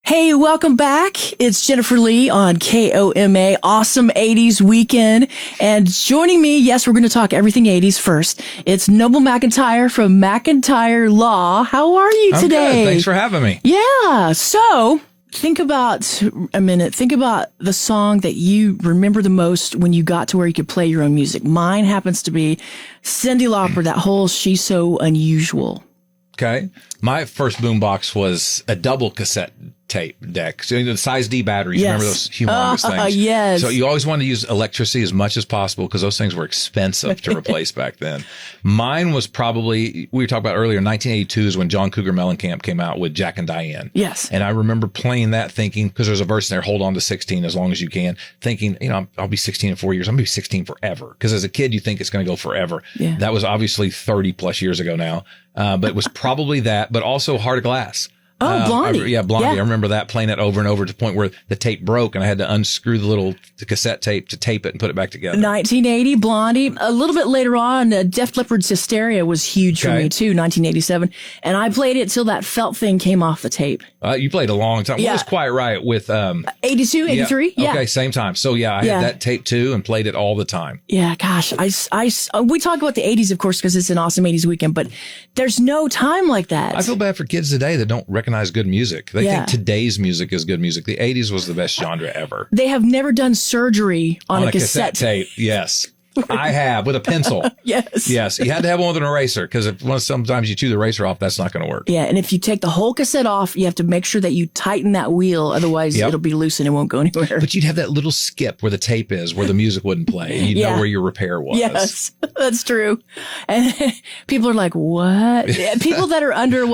Hey, welcome back. It's Jennifer Lee on KOMA. Awesome 80s weekend. And joining me, yes, we're going to talk everything 80s first. It's Noble McIntyre from McIntyre Law. How are you today? Good. Thanks for having me. Yeah. So think about a minute. Think about the song that you remember the most when you got to where you could play your own music. Mine happens to be Cyndi Lauper, that whole She's So Unusual. Okay. My first boombox was a double cassette tape deck. So the size D batteries. Yes. Remember those humongous things? Yes. So you always wanted to use electricity as much as possible because those things were expensive to replace back then. Mine was probably, we were talking about earlier, 1982 is when John Cougar Mellencamp came out with Jack and Diane. Yes. And I remember playing that thinking, because there's a verse in there, hold on to 16 as long as you can, thinking, I'll be 16 in 4 years. I'm going to be 16 forever. Because as a kid, you think it's going to go forever. Yeah. That was obviously 30 plus years ago now. But it was probably that, but also Heart of Glass. Oh, Blondie. Blondie. Yeah. I remember that, playing it over and over to the point where the tape broke and I had to unscrew the cassette tape to tape it and put it back together. 1980, Blondie. A little bit later on, Def Leppard's Hysteria was huge for me too, 1987. And I played it till that felt thing came off the tape. You played a long time. Yeah. What was Quiet Riot with 82, 83? Yeah. Okay, same time. So I had that tape too and played it all the time. Yeah, gosh. We talk about the 80s, of course, because it's an awesome 80s weekend, but there's no time like that. I feel bad for kids today that don't recognize good music. They think today's music is good music. The 80s was the best genre ever. They have never done surgery on a cassette tape. Yes. I have, with a pencil. Yes. Yes. You had to have one with an eraser because sometimes you chew the eraser off, that's not going to work. Yeah. And if you take the whole cassette off, you have to make sure that you tighten that wheel. Otherwise, it'll be loose and it won't go anywhere. But you'd have that little skip where the tape is, where the music wouldn't play. And you'd know where your repair was. Yes, that's true. And people are like, what? People that are under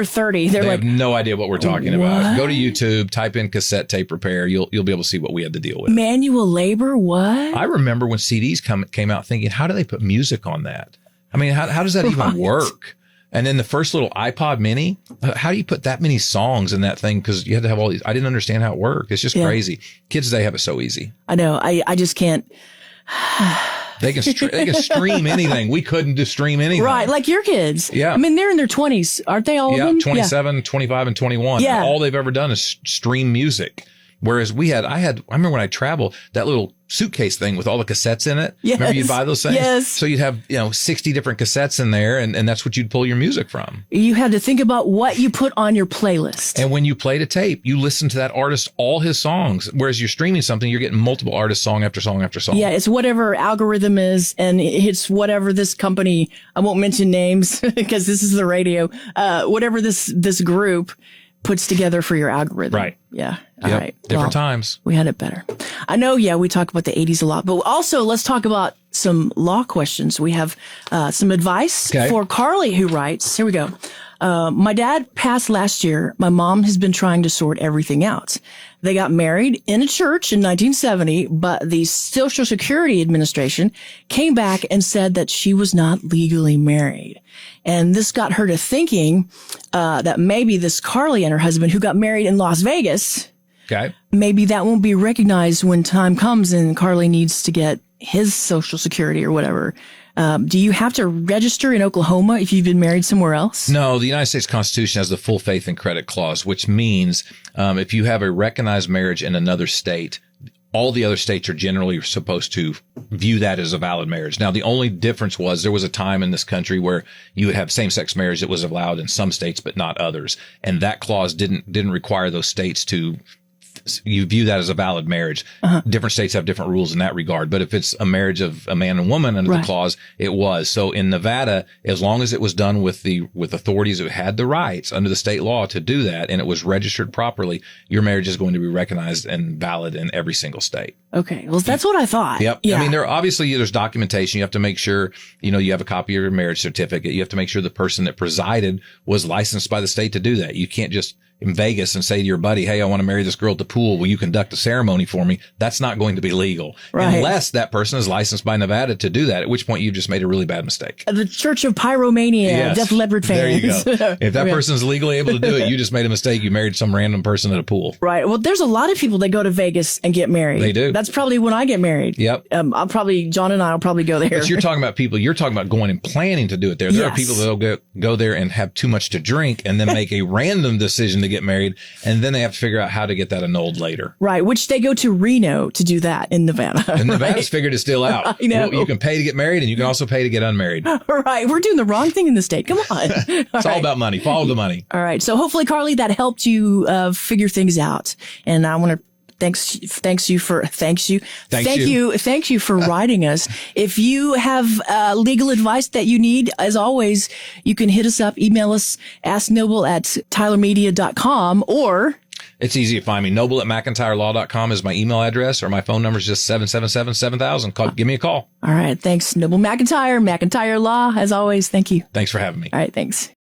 30, they have no idea what we're talking about. Go to YouTube, type in cassette tape repair. You'll be able to see what we had to deal with. Manual labor? What? I remember when CDs came out thinking, how do they put music on that? I mean, how does that even work? And then the first little iPod mini, how do you put that many songs in that thing? Because you had to have all these. I didn't understand how it worked. It's just crazy. Kids today have it so easy. I know. I just can't. They can stream anything. We couldn't stream anything. Right. Like your kids. Yeah. I mean, they're in their 20s. Aren't they all of them? 27, 25, and 21. Yeah. And all they've ever done is stream music. Whereas I remember when I traveled, that little suitcase thing with all the cassettes in it. Yes. Remember you'd buy those things? Yes. So you'd have, 60 different cassettes in there and that's what you'd pull your music from. You had to think about what you put on your playlist. And when you played a tape, you listened to that artist, all his songs. Whereas you're streaming something, you're getting multiple artists, song after song after song. Yeah, it's whatever algorithm is, and it's whatever this company, I won't mention names because this is the radio, whatever this group puts together for your algorithm. Right. Yeah. All right. Different times. We had it better. I know, we talk about the 80s a lot, but also let's talk about some law questions. We have some advice for Carly, who writes, here we go. My dad passed last year. My mom has been trying to sort everything out. They got married in a church in 1970, but the Social Security Administration came back and said that she was not legally married. And this got her to thinking that maybe this Carly and her husband, who got married in Las Vegas, maybe that won't be recognized when time comes and Carly needs to get his Social Security or whatever. Do you have to register in Oklahoma if you've been married somewhere else? No, the United States Constitution has the full faith and credit clause, which means if you have a recognized marriage in another state, all the other states are generally supposed to view that as a valid marriage. Now, the only difference was there was a time in this country where you would have same-sex marriage that was allowed in some states, but not others. And that clause didn't require those states to you view that as a valid marriage. Different states have different rules in that regard. But if it's a marriage of a man and woman under the clause, it was. So in Nevada, as long as it was done with authorities who had the rights under the state law to do that and it was registered properly, your marriage is going to be recognized and valid in every single state. Okay. Well, that's what I thought. Yep. Yeah. I mean, there's documentation. You have to make sure, you have a copy of your marriage certificate. You have to make sure the person that presided was licensed by the state to do that. You can't just in Vegas and say to your buddy, hey, I want to marry this girl at the pool. Will you conduct a ceremony for me? That's not going to be legal unless that person is licensed by Nevada to do that, at which point you've just made a really bad mistake. The Church of Pyromania, Def Leppard fans. There you go. If that person's legally able to do it, you just made a mistake. You married some random person at a pool. Right. Well, there's a lot of people that go to Vegas and get married. They do. That's probably when I get married. Yep. John and I will probably go there. But you're talking about going and planning to do it there. There are people that'll go there and have too much to drink and then make a random decision to to get married. And then they have to figure out how to get that annulled later. Right. Which they go to Reno to do that in Nevada. And Nevada's figured it still out. I know. You can pay to get married and you can also pay to get unmarried. Right. We're doing the wrong thing in the state. Come on. It's all about money. Follow the money. All right. So hopefully, Carly, that helped you figure things out. And I want to thank you for writing us. If you have legal advice that you need, as always, you can hit us up, email us, asknoble@tylermedia.com, or it's easy to find me. Noble@McIntyreLaw.com is my email address, or my phone number is just 777-7000. Give me a call. All right. Thanks, Noble McIntyre, McIntyre Law. As always, thank you. Thanks for having me. All right. Thanks.